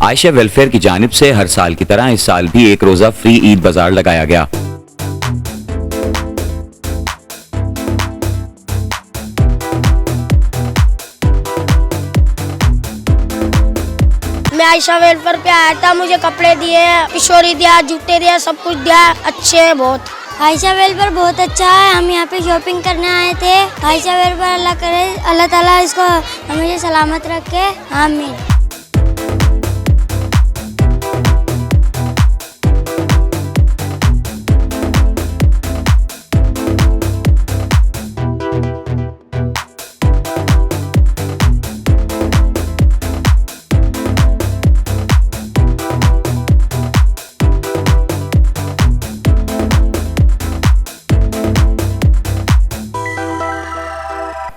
Ayesha welfare की जानिब से हर साल की तरह इस साल भी एक रोजा फ्री ईद बाजार लगाया गया। मैं आयशा वेलफेयर पे आया था, मुझे कपड़े दिए, किशोरी दिया, जूते दिया, सब कुछ दिया, अच्छे है बहुत। आयशा वेलफेयर बहुत अच्छा है। हम यहाँ पे शॉपिंग करने आए थे। आयशा वेलफेयर अल्लाह करे, अल्लाह ताला इसको हमेशा सलामत रखे, आमीन।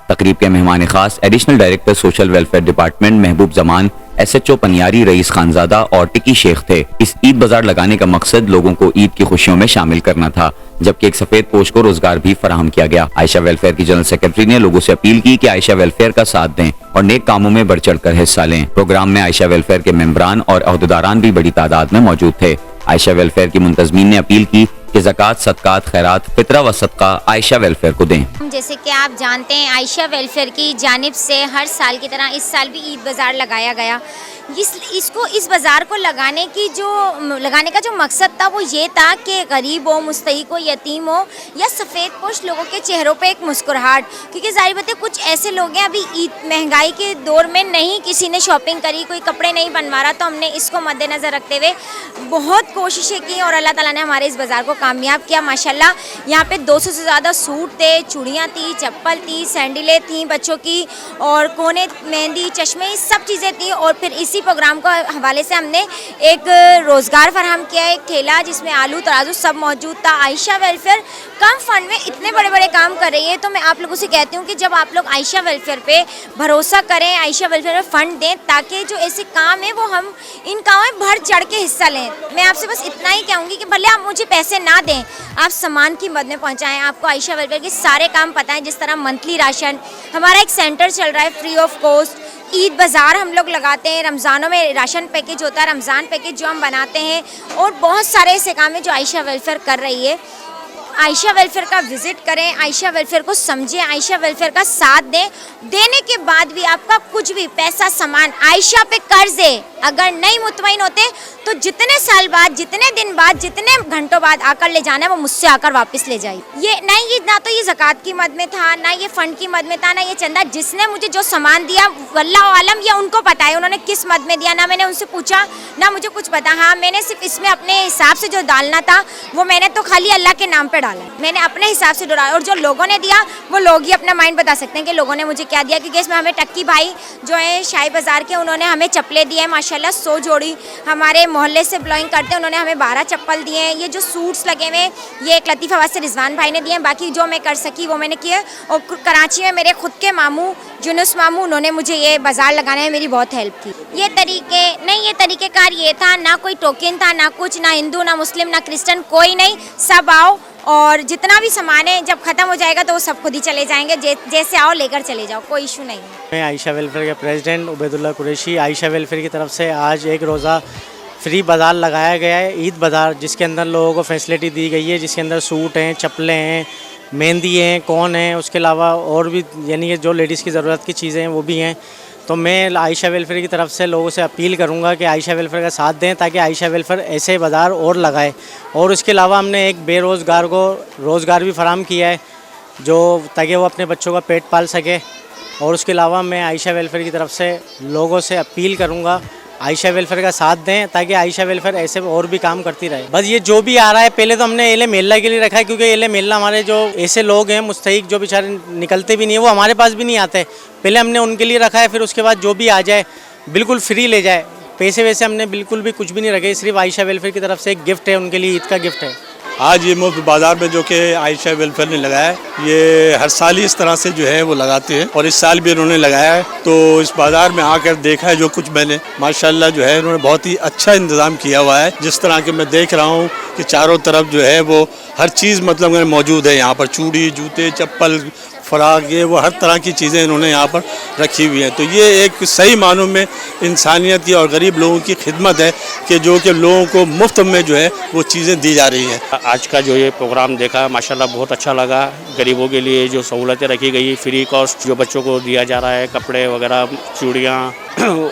तकरीब के मेहमान खास additional director social welfare department महबूब जमान, SHO पनियारी रईस खानजादा और टिकी शेख थे। इस ईद बाजार लगाने का मकसद लोगों को ईद की खुशियों में शामिल करना था, जबकि एक सफेद पोश को रोजगार भी फराहम किया गया। आयशा वेलफेयर की जनरल सेक्रेटरी ने लोगों से अपील की कि आयशा वेलफेयर का साथ दें और नेक कामों में बढ़ चढ़ कर हिस्सा लें। प्रोग्राम में आयशा वेलफेयर के मेंबरान और अहदेदारान भी बड़ी तादाद में मौजूद थे। आयशा वेलफेयर की मुंतजमीन ने अपील की कि ज़कात, सदकात, खैरात, फितरा व सदका आयशा वेलफेयर को दें। जैसे कि आप जानते हैं, आयशा वेलफेयर की जानिब से हर साल की तरह इस साल भी ईद बाज़ार लगाया गया। इस बाज़ार को लगाने का जो मकसद था वो ये था कि गरीब हो, मुस्तहिक हो, यतीम हो या सफ़ेद पोश लोगों के चेहरों पे एक मुस्कुराहट, क्योंकि ज़ाहिर बात है कुछ ऐसे लोग हैं अभी ईद महंगाई के दौर में नहीं किसी ने शॉपिंग करी, कोई कपड़े नहीं बनवा रहा, तो हमने इसको मद्देनज़र रखते हुए बहुत कोशिशें की और अल्लाह ताला ने हमारे इस बाज़ार को कामयाब किया। माशाल्लाह यहाँ पे 200 से ज़्यादा सूट थे, चूड़ियाँ थी, चप्पल थी, सैंडलें थी बच्चों की, और कोने, मेहंदी, चश्मे, सब चीज़ें थी। और फिर इसी प्रोग्राम को हवाले से हमने एक रोज़गार फराहम किया, एक ठेला जिसमें आलू तराजू सब मौजूद था। आयशा वेलफेयर कम फंड में इतने बड़े बड़े काम कर रही है, तो मैं आप लोगों से कहती हूँ कि जब आप लोग आयशा वेलफेयर पे भरोसा करें, आयशा वेलफेयर में फ़ंड दें, ताकि जो ऐसे काम है वो हम इन कामों में बढ़ चढ़ के हिस्सा लें। मैं आपसे बस इतना ही कहूँगी कि भले आप मुझे पैसे ना दें, आप सामान की मद में पहुँचाएँ। आपको आयशा वेलफेयर के सारे काम पता है, जिस तरह मंथली राशन, हमारा एक सेंटर चल रहा है फ्री ऑफ कॉस्ट, ईद बाज़ार हम लोग लगाते हैं, रमज़ानों में राशन पैकेज होता है, रमज़ान पैकेज जो हम बनाते हैं, और बहुत सारे ऐसे काम हैं जो आयशा वेलफेयर कर रही है। आयशा वेलफेयर का विज़िट करें, आयशा वेलफेयर को समझें, आयशा वेलफेयर का साथ दें। देने के बाद भी आपका कुछ भी पैसा, सामान आयशा पे कर्ज है, अगर नहीं मुतमईन होते तो जितने साल बाद, जितने दिन बाद, जितने घंटों बाद आकर ले जाना है वो मुझसे आकर वापस ले जाए। ये ना तो ये ज़कात की मद में था, ना ये फ़ंड की मद में था, ना ये चंदा। जिसने मुझे जो सामान दिया वल्लाह आलम ये उनको पता है उन्होंने किस मद में दिया, ना मैंने उनसे पूछा, ना मुझे कुछ पता। हाँ, मैंने सिर्फ इसमें अपने हिसाब से जो डालना था वो मैंने तो खाली अल्लाह के नाम पर डाला, मैंने अपने हिसाब से डाला। और जो लोगों ने दिया वो लोग ही अपना माइंड बता सकते हैं कि लोगों ने मुझे क्या दिया, क्योंकि इसमें हमें टक्की भाई जो है शाही बाज़ार के, उन्होंने हमें चप्पलें दी है माशाल्लाह 100 जोड़ी। हमारे मोहल्ले से बिलोंग करते हैं, उन्होंने हमें 12 चप्पल दिए हैं। ये जो सूट्स लगे हुए ये एक लतीफ़ाबाद से रिजवान भाई ने दिए हैं। बाकी जो मैं कर सकी वो मैंने किया। और कराची में मेरे खुद के मामू जुनूस मामू, उन्होंने मुझे ये बाज़ार लगाने में मेरी बहुत हेल्प की। ये तरीक़ेकार ये था, ना कोई टोकन था, ना कुछ, ना हिंदू, ना मुस्लिम, ना क्रिश्चन, कोई नहीं, सब आओ और जितना भी सामान है जब ख़त्म हो जाएगा तो वो सब खुद ही चले जाएंगे। जैसे आओ लेकर चले जाओ, कोई इशू नहीं है। मैं आयशा वेलफेयर के प्रेसिडेंट उबैदुल्ला कुरैशी, आयशा वेलफेयर की तरफ से आज एक रोज़ा फ्री बाज़ार लगाया गया है, ईद बाज़ार, जिसके अंदर लोगों को फैसिलिटी दी गई है, जिसके अंदर सूट हैं, चप्पलें हैं, मेहंदी हैं, कौन हैं, उसके अलावा और भी यानी कि जो लेडीज़ की ज़रूरत की चीज़ें हैं वो भी हैं। तो मैं आयशा वेलफेयर की तरफ से लोगों से अपील करूंगा कि आयशा वेलफेयर का साथ दें, ताकि आयशा वेलफेयर ऐसे बाज़ार और लगाए। और उसके अलावा हमने एक बेरोज़गार को रोज़गार भी फराहम किया है, जो ताकि वो अपने बच्चों का पेट पाल सके। और उसके अलावा मैं आयशा वेलफेयर की तरफ से लोगों से अपील करूंगा आयशा वेलफेयर का साथ दें, ताकि आयशा वेलफेयर ऐसे और भी काम करती रहे। बस ये जो भी आ रहा है, पहले तो हमने एले मेला के लिए रखा है, क्योंकि एले मेला हमारे जो ऐसे लोग हैं मुस्तहिक, जो बेचारे निकलते भी नहीं है, वो हमारे पास भी नहीं आते, पहले हमने उनके लिए रखा है। फिर उसके बाद जो भी आ जाए बिल्कुल फ्री ले जाए, पैसे वैसे हमने बिल्कुल भी कुछ भी नहीं रखे, सिर्फ आयशा वेलफेयर की तरफ से एक गिफ्ट है उनके लिए, ईद का गिफ्ट है। आज ये मुफ्त बाज़ार में जो कि आयशा वेलफेयर ने लगाया है, ये हर साल ही इस तरह से जो है वो लगाते हैं, और इस साल भी उन्होंने लगाया है। तो इस बाज़ार में आकर देखा है जो कुछ मैंने, माशाल्लाह जो है उन्होंने बहुत ही अच्छा इंतज़ाम किया हुआ है। जिस तरह के मैं देख रहा हूँ कि चारों तरफ जो है वो हर चीज़ मतलब मौजूद है यहाँ पर, चूड़ी, जूते, चप्पल, फ़राक, ये वो हर तरह की चीज़ें इन्होंने यहाँ पर रखी हुई हैं। तो ये एक सही मानों में इंसानियत की और गरीब लोगों की खिदमत है कि जो कि लोगों को मुफ्त में जो है वो चीज़ें दी जा रही हैं। आज का जो ये प्रोग्राम देखा माशाल्लाह बहुत अच्छा लगा। गरीबों के लिए जो सहूलतें रखी गई, फ्री कॉस्ट जो बच्चों को दिया जा रहा है, कपड़े वगैरह, चूड़ियाँ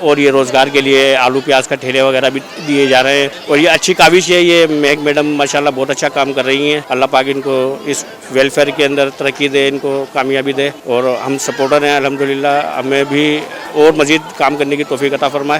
और ये रोज़गार के लिए आलू प्याज का ठेले वगैरह भी दिए जा रहे हैं। और ये अच्छी काविश है। ये महक मैडम माशाल्लाह बहुत अच्छा काम कर रही हैं। अल्लाह पाक इनको इस वेलफेयर के अंदर तरक्की दे, इनको कामयाबी दे। और हम सपोर्टर हैं अल्हम्दुलिल्लाह। हमें भी और मज़ीद काम करने की तौफीक अता फरमाए।